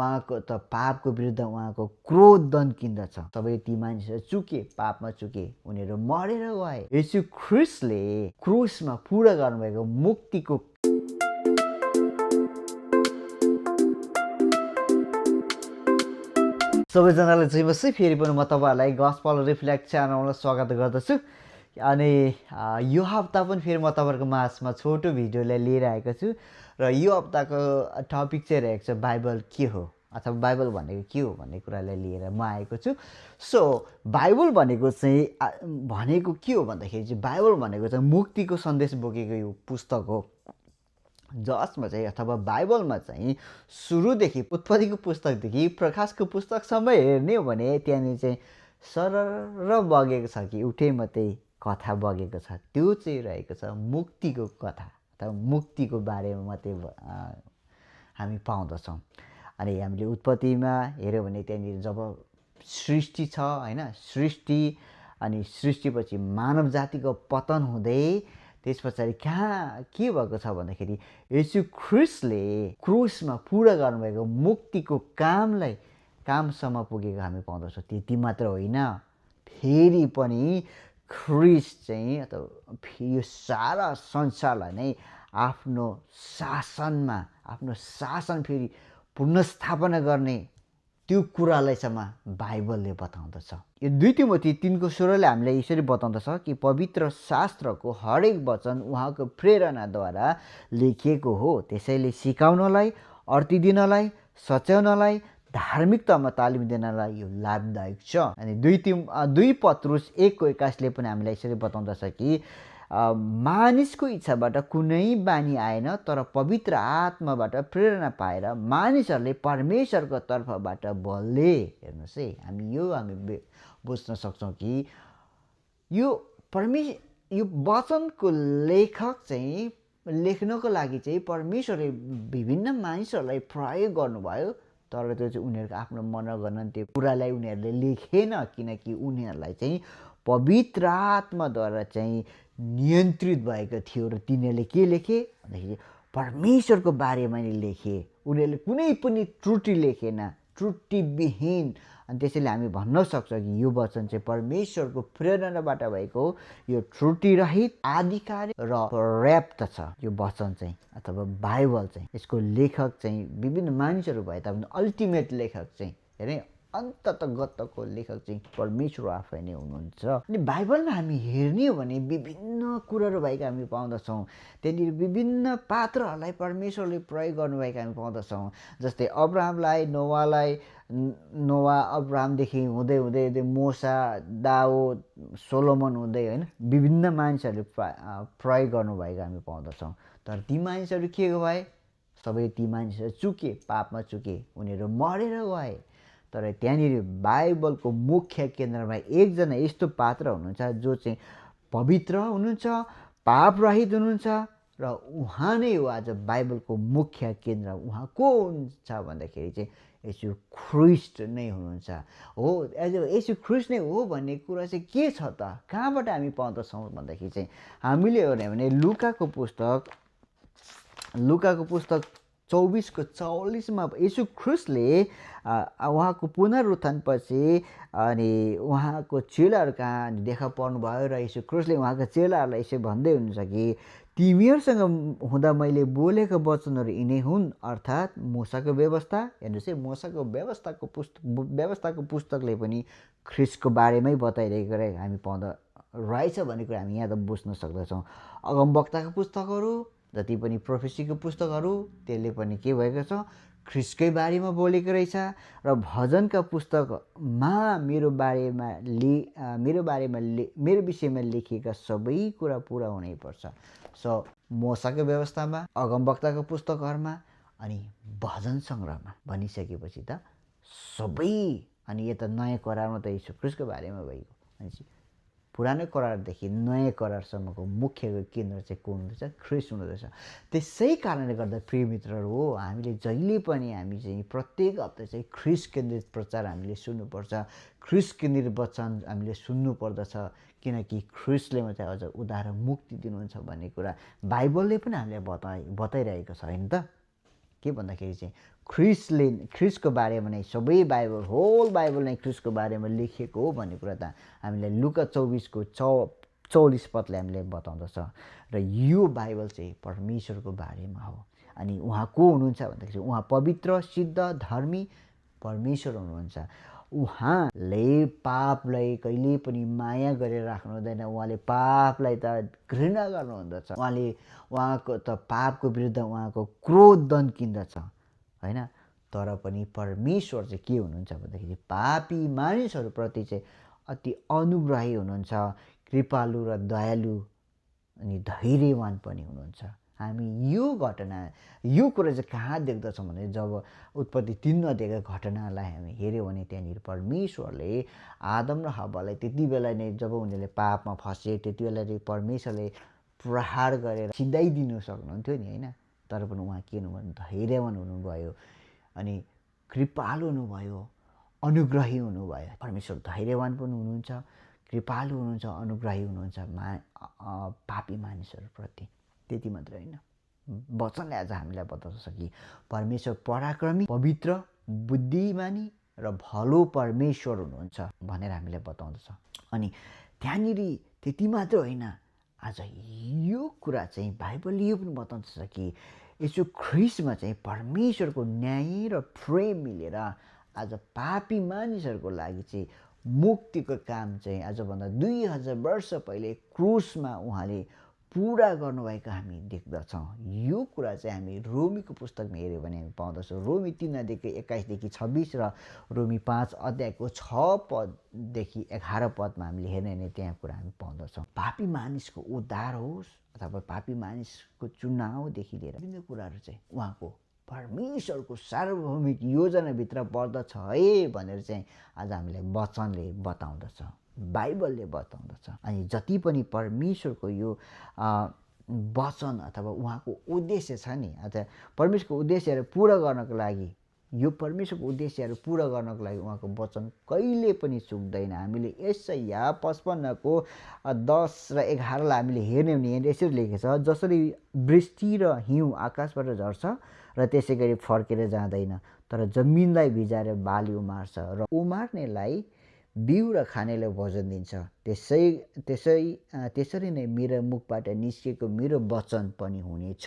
उहाँको त पापको विरुद्ध उहाँको क्रोध दन्किन्दछ। सबै ती मानिसहरू चुके, पापमा चुके, उनीहरू मरेर गए। येशू ख्रिस्टले क्रुसमा पुरा गर्नुभएको मुक्तिको सबैजनालाई जय मसी। फेरि पनि म तपाईँहरूलाई गस्पल रिफ्लेक्ट च्यानलमा स्वागत गर्दछु। अनि यो हप्ता पनि फेरि म तपाईँहरूको माझमा छोटो भिडियोलाई लिएर आएको छु र यो हप्ताको टपिक चाहिँ रहेको छ बाइबल के हो अथवा बाइबल भनेको के हो भन्ने कुरालाई लिएर म आएको छु। सो बाइबल भनेको के हो भन्दाखेरि चाहिँ बाइबल भनेको चाहिँ मुक्तिको सन्देश बोकेको यो पुस्तक हो, जसमा चाहिँ अथवा बाइबलमा चाहिँ सुरुदेखि उत्पत्तिको पुस्तकदेखि प्रकाशको पुस्तकसम्म हेर्ने हो भने त्यहाँनिर चाहिँ सरर बगेको छ कि एउटै मात्रै कथा बगेको छ। त्यो चाहिँ रहेको छ मुक्तिको कथा अथवा मुक्तिको बारेमा मात्रै हामी पाउँदछौँ। अनि हामीले उत्पत्तिमा हेऱ्यौँ भने त्यहाँनिर जब सृष्टि छ होइन, सृष्टि अनि सृष्टिपछि मानव जातिको पतन हुँदै त्यस पछाडि कहाँ के भएको छ भन्दाखेरि येशू ख्रिस्टले क्रुसमा पुरा गर्नुभएको मुक्तिको कामसम्म पुगेको हामी पाउँदछौँ। त्यति मात्र होइन, फेरि पनि ख्रिस्ट चाहिँ अथवा यो सारा संसारलाई नै आफ्नो शासन फेरि पुनर्स्थापना गर्ने त्यो कुरालाई चाहिँ बाइबलले बताउँदछ। यो 2 तिमोथी 3:16ले हामीलाई यसरी बताउँदछ कि पवित्र शास्त्रको हरेक वचन उहाँको प्रेरणाद्वारा लेखिएको हो, त्यसैले सिकाउनलाई, अर्ती दिनलाई, सच्याउनलाई, धार्मिकतामा तालिम दिनलाई यो लाभदायक छ। अनि 2 पत्रुस 1:21ले पनि हामीलाई यसरी बताउँदछ कि मानिसको इच्छाबाट कुनै बानी आएन, तर पवित्र आत्माबाट प्रेरणा पाएर मानिसहरूले परमेश्वरको तर्फबाट बोल्ले। हेर्नुहोस् है, हामी बुझ्न सक्छौँ कि यो वचनको लेखक चाहिँ लेख्नको लागि चाहिँ परमेश्वरले विभिन्न मानिसहरूलाई प्रयोग गर्नुभयो, तर त्यो चाहिँ उनीहरूको आफ्नो मनोगणन त्यो कुरालाई उनीहरूले लेखेन, किनकि उनीहरूलाई चाहिँ पवित्र आत्माद्वारा चाहिँ नियन्त्रित भएको थियो। र तिनीहरूले के लेखे भन्दाखेरि परमेश्वरको बारेमा नै लेखे। उनीहरूले कुनै पनि त्रुटि लेखेन, त्रुटिविहीन। अनि त्यसैले हामी भन्न सक्छौँ कि यो वचन चाहिँ परमेश्वरको प्रेरणाबाट भएको यो त्रुटिरहित, आधिकारिक र पर्याप्त छ। यो वचन चाहिँ अथवा बाइबल चाहिँ यसको लेखक चाहिँ विभिन्न मानिसहरू भए तापनि अल्टिमेट लेखक चाहिँ हेरे अन्ततगतको लेखक चाहिँ परमेश्वर आफै नै हुनुहुन्छ। अनि बाइबलमा हामी हेर्ने हो भने विभिन्न कुराहरू भएको हामी पाउँदछौँ। त्यहाँनिर विभिन्न पात्रहरूलाई परमेश्वरले प्रयोग गर्नुभएको हामी पाउँदछौँ। जस्तै नोवा अब्राहमदेखि हुँदै हुँदै मोसा, दाउद, सोलोमन हुँदै होइन विभिन्न मानिसहरूले प्रयोग गर्नुभएको हामी पाउँदछौँ। तर ती मानिसहरू के भए? सबै ती मानिसहरू चुके, पापमा चुके, उनीहरू मरेर गए। तर त्यहाँनिर बाइबलको मुख्य केन्द्रमा एकजना यस्तो पात्र हुनुहुन्छ जो चाहिँ पवित्र हुनुहुन्छ, पापरहित हुनुहुन्छ र उहाँ नै हो आज बाइबलको मुख्य केन्द्र। उहाँ को हुनुहुन्छ भन्दाखेरि चाहिँ येशू ख्रिस्ट नै हुनुहुन्छ। हो, येशू ख्रिस्ट नै हो भन्ने कुरा चाहिँ के छ त? कहाँबाट हामी पाउँदछौँ भन्दाखेरि चाहिँ हामीले हेर्यौँ भने लुकाको पुस्तक 24:44मा येशू ख्रिस्टले उहाँको पुनरुत्थानपछि अनि उहाँको चेलाहरू कहाँ देखा पर्नुभयो र येशू ख्रिस्टले उहाँको चेलाहरूलाई यसो भन्दै हुनुहुन्छ कि तिमीहरूसँग हुँदा मैले बोलेको वचनहरू यिनै हुन्, अर्थात् मूसाको व्यवस्था। हेर्नुहोस् है, मूसाको व्यवस्थाको पुस्तकले पनि ख्रिस्टको बारेमै बताइरहेको हामी पाउँदा रहेछ भन्ने कुरा हामी यहाँ त बुझ्न सक्दछौँ। अगमवक्ताको पुस्तकहरू जति पनि प्रोफेसीको पुस्तकहरू त्यसले पनि के भएको छ? ख्रिस्टकै बारेमा बोलेको रहेछ। र भजनका पुस्तकमा मेरो विषयमा लेखिएका सबै कुरा पुरा हुनैपर्छ। सो मूसाको व्यवस्थामा, अगमवक्ताको पुस्तकहरूमा अनि भजन सङ्ग्रहमा भनिसकेपछि त सबै, अनि यता नयाँ करारमा त येशू ख्रिस्टको बारेमा भइगयो। भनेपछि पुरानो करारदेखि नयाँ करारसम्मको मुख्य केन्द्र चाहिँ को हुँदछ? ख्रिस्ट हुँदछ। त्यसै कारणले गर्दा प्रिय मित्रहरू हो, हामीले जहिले पनि हामी चाहिँ प्रत्येक हप्ता चाहिँ ख्रिस्ट केन्द्रित प्रचार हामीले सुन्नुपर्छ, ख्रिस्ट केन्द्रित वचन हामीले सुन्नुपर्दछ, किनकि ख्रिस्टले मात्रै अझ उद्धार मुक्ति दिनुहुन्छ भन्ने कुरा बाइबलले पनि हामीलाई बताइरहेको छ होइन त? के भन्दाखेरि चाहिँ ख्रिसको बारेमा नै सबै बाइबल होल बाइबल नै ख्रिसको बारेमा लेखिएको हो भन्ने कुरा त हामीलाई लुका 24को 44 पदले हामीलाई बताउँदछ। र यो बाइबल चाहिँ परमेश्वरको बारेमा हो। अनि उहाँ को हुनुहुन्छ भन्दाखेरि उहाँ पवित्र सिद्ध धर्मी परमेश्वर हुनुहुन्छ। उहाँले पापलाई कहिले पनि माया गरेर राख्नु हुँदैन। उहाँले पापलाई त घृणा गर्नुहुँदछ। उहाँको त पापको विरुद्ध उहाँको क्रोध दन्किन्दछ होइन। तर पनि परमेश्वर चाहिँ के हुनुहुन्छ भन्दाखेरि पापी मानिसहरूप्रति चाहिँ अति अनुग्रही हुनुहुन्छ, कृपालु र दयालु अनि धैर्यवान पनि हुनुहुन्छ। हामी यो कुरा चाहिँ कहाँ देख्दछौँ भने जब उत्पत्ति 3 अध्यायको घटनालाई हामी हेऱ्यौँ भने त्यहाँनिर परमेश्वरले आदम र हव्वालाई त्यति बेला नै जब उनीहरूले पापमा फसे त्यति बेला नै परमेश्वरले प्रहार गरेर सिधाइदिनु सक्नुहुन्थ्यो नि होइन। तर पनि उहाँ के हुनुभयो, धैर्यवान हुनुभयो अनि कृपालु हुनुभयो, अनुग्रही हुनुभयो। परमेश्वर धैर्यवान पनि हुनुहुन्छ, कृपालु हुनुहुन्छ, अनुग्रही हुनुहुन्छ पापी मानिसहरूप्रति। त्यति मात्र होइन, वचनले आज हामीलाई बताउँछ कि परमेश्वर पराक्रमी, पवित्र, बुद्धिमानी र भलो परमेश्वर हुनुहुन्छ भनेर हामीलाई बताउँदछ। अनि त्यहाँनिर त्यति मात्र होइन, आज यो कुरा चाहिँ बाइबलले यो पनि बताउँदछ कि यसो ख्रिस्टमा चाहिँ परमेश्वरको न्याय र प्रेम मिलेर आज पापी मानिसहरूको लागि चाहिँ मुक्तिको काम चाहिँ आजभन्दा 2000 वर्ष पहिले क्रुसमा उहाँले पुरा गर्नुभएको हामी देख्दछौँ। यो कुरा चाहिँ हामी रोमीको पुस्तकमा हेऱ्यौँ भने हामी पाउँदछौँ। रोमी 3 अध्यायको 21देखि 26 र रोमी 5 अध्यायको 6 पददेखि 11 पदमा हामीले हेर्ने भने त्यहाँ कुरा हामी पाउँदछौँ। पापी मानिसको उद्धार होस् अथवा पापी मानिसको चुनावदेखि लिएर विभिन्न कुराहरू चाहिँ उहाँको परमेश्वरको सार्वभौमिक योजनाभित्र पर्दछ है भनेर चाहिँ आज हामीलाई वचनले बताउँदछ, बाइबलले बताउँदछ। अनि जति पनि परमेश्वरको यो वचन अथवा उहाँको उद्देश्य छ नि, अथवा परमेश्वरको उद्देश्यहरू पुरा गर्नको लागि, यो परमेश्वरको उद्देश्यहरू पुरा गर्नको लागि उहाँको वचन कहिले पनि चुक्दैन। हामीले यशाया 55को 10 र 11लाई हामीले हेर्ने भने यहाँ यसरी लेखेको छ, जसरी वृष्टि र हिउँ आकाशबाट झर्छ र त्यसै गरी फर्केर जाँदैन, तर जमिनलाई भिजाएर बाली उमार्छ र उमार्नेलाई बिउ र खानेलाई भोजन दिन्छ, त्यसरी नै मेरो मुखबाट निस्केको मेरो वचन पनि हुनेछ।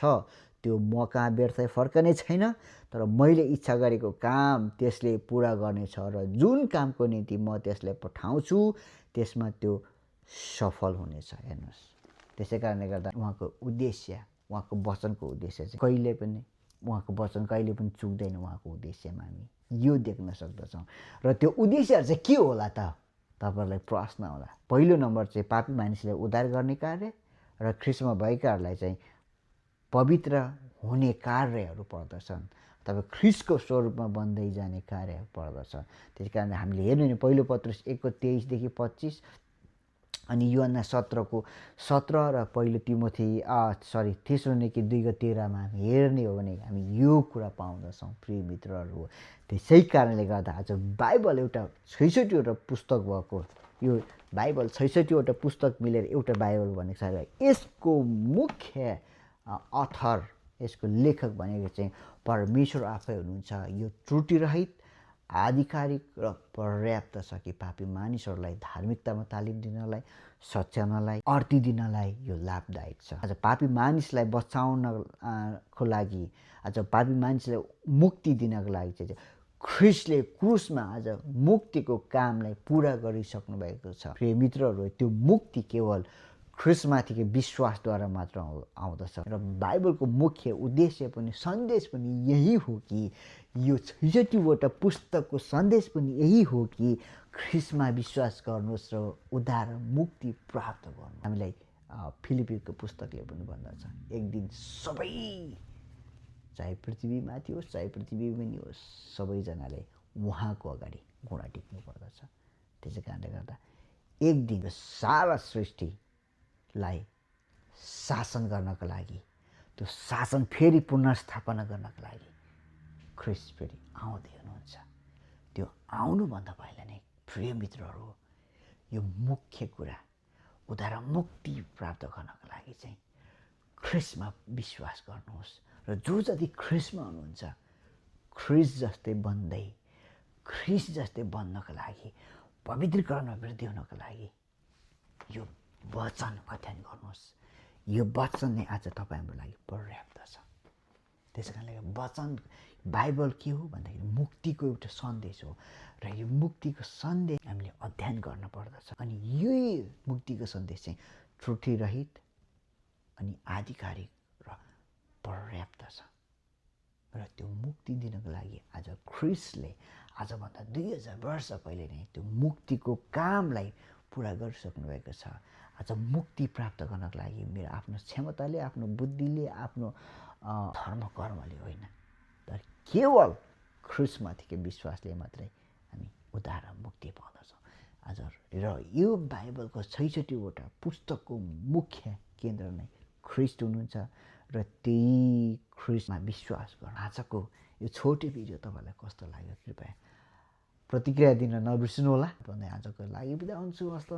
त्यो म कहाँ व्यर्थै फर्कने छैन, तर मैले इच्छा गरेको काम त्यसले पुरा गर्नेछ र जुन कामको निम्ति म त्यसलाई पठाउँछु त्यसमा त्यो सफल हुनेछ। हेर्नुहोस्, त्यसै कारणले गर्दा उहाँको उद्देश्य, उहाँको वचनको उद्देश्य चाहिँ कहिले पनि, उहाँको वचन कहिले पनि चुक्दैन। उहाँको उद्देश्यमा हामी यो देख्न सक्दछौँ। र त्यो उद्देश्यहरू चाहिँ के होला त, तपाईँहरूलाई प्रश्न होला। पहिलो नम्बर चाहिँ पापी मानिसलाई उद्धार गर्ने कार्य र ख्रिस्टमा भएकाहरूलाई चाहिँ पवित्र हुने कार्यहरू पर्दछन्, अथवा ख्रिस्टको स्वरूपमा बन्दै जाने कार्यहरू पर्दछ। त्यस कारण हामीले हेर्नु भने पहिलो पत्रुस 1:23देखि 25 अनि युहन्ना 17:17 र पहिलो तेस्सलोनिके 2:13मा हामी हेर्ने हो भने हामी यो कुरा पाउँदछौँ प्रिय मित्रहरू। त्यसै कारणले गर्दा आज बाइबल एउटा 66वटा पुस्तक भएको, यो बाइबल 66वटा पुस्तक मिलेर एउटा बाइबल भनेको छ। र यसको मुख्य अथर, यसको लेखक भनेको चाहिँ परमेश्वर आफै हुनुहुन्छ। यो त्रुटिरहित, आधिकारिक र पर्याप्त छ कि पापी मानिसहरूलाई धार्मिकतामा तालिम दिनलाई, सच्याउनलाई, अर्ती दिनलाई यो लाभदायक छ। आज पापी मानिसलाई बचाउनको लागि, आज पापी मानिसलाई मुक्ति दिनको लागि चाहिँ ख्रिस्टले क्रुसमा आज मुक्तिको कामलाई पुरा गरिसक्नु भएको छ। प्रिय मित्रहरू, त्यो मुक्ति केवल ख्रिस्टमाथिको विश्वासद्वारा मात्र आउँदछ। र बाइबलको मुख्य उद्देश्य पनि, सन्देश पनि यही हो कि, यो 66वटा पुस्तकको सन्देश पनि यही हो कि ख्रिस्टमा विश्वास गर्नुहोस् र उद्धार मुक्ति प्राप्त गर्नु। हामीलाई फिलिपीको पुस्तकले पनि भन्दछ, एक दिन सबै, चाहे पृथ्वीमाथि होस् चाहे पृथ्वी पनि होस्, सबैजनाले उहाँको अगाडि घुँडा टेक्नु पर्दछ। त्यसै कारणले गर्दा एक दिन सारा सृष्टिलाई शासन गर्नको लागि, त्यो शासन फेरि पुनर्स्थापना गर्नको लागि ख्रिस्ट फेरि आउँदै हुनुहुन्छ। त्यो आउनुभन्दा पहिला नै प्रिय मित्रहरू, यो मुख्य कुरा उद्धार मुक्ति प्राप्त गर्नको लागि चाहिँ ख्रिस्टमा विश्वास गर्नुहोस्। र जो जति ख्रिस्टमा हुनुहुन्छ, ख्रिस्ट जस्तै बन्दै ख्रिस्ट जस्तै बन्नको लागि पवित्रीकरणमा वृद्धि हुनको लागि यो वचन अध्ययन गर्नुहोस्। यो वचन नै आज तपाईँ हाम्रो लागि पर्याप्त छ। त्यस कारणले वचन बाइबल के हो भन्दाखेरि मुक्तिको एउटा सन्देश हो र यो मुक्तिको सन्देश हामीले अध्ययन गर्न पर्दछ। अनि यही मुक्तिको सन्देश चाहिँ त्रुटिरहित अनि आधिकारिक र पर्याप्त छ। र त्यो मुक्ति दिनको लागि आज ख्रिस्टले आजभन्दा 2000 वर्ष पहिले नै त्यो मुक्तिको कामलाई पुरा गरिसक्नु भएको छ। आज मुक्ति प्राप्त गर्नको लागि मेरो आफ्नो क्षमताले, आफ्नो बुद्धिले, आफ्नो धर्म कर्मले होइन, तर केवल ख्रिस्टमाथिको विश्वासले मात्रै हामी उद्धार र मुक्ति पाउँदछौँ। आज र यो बाइबलको 66वटा पुस्तकको मुख्य केन्द्र नै ख्रिस्ट हुनुहुन्छ र त्यही ख्रिस्टमा विश्वास गर्नु। आजको यो छोटो भिडियो तपाईँलाई कस्तो लाग्यो कृपया प्रतिक्रिया दिन नबिर्सनु होला। आजको लागि बिदा हुन्छु। हस्त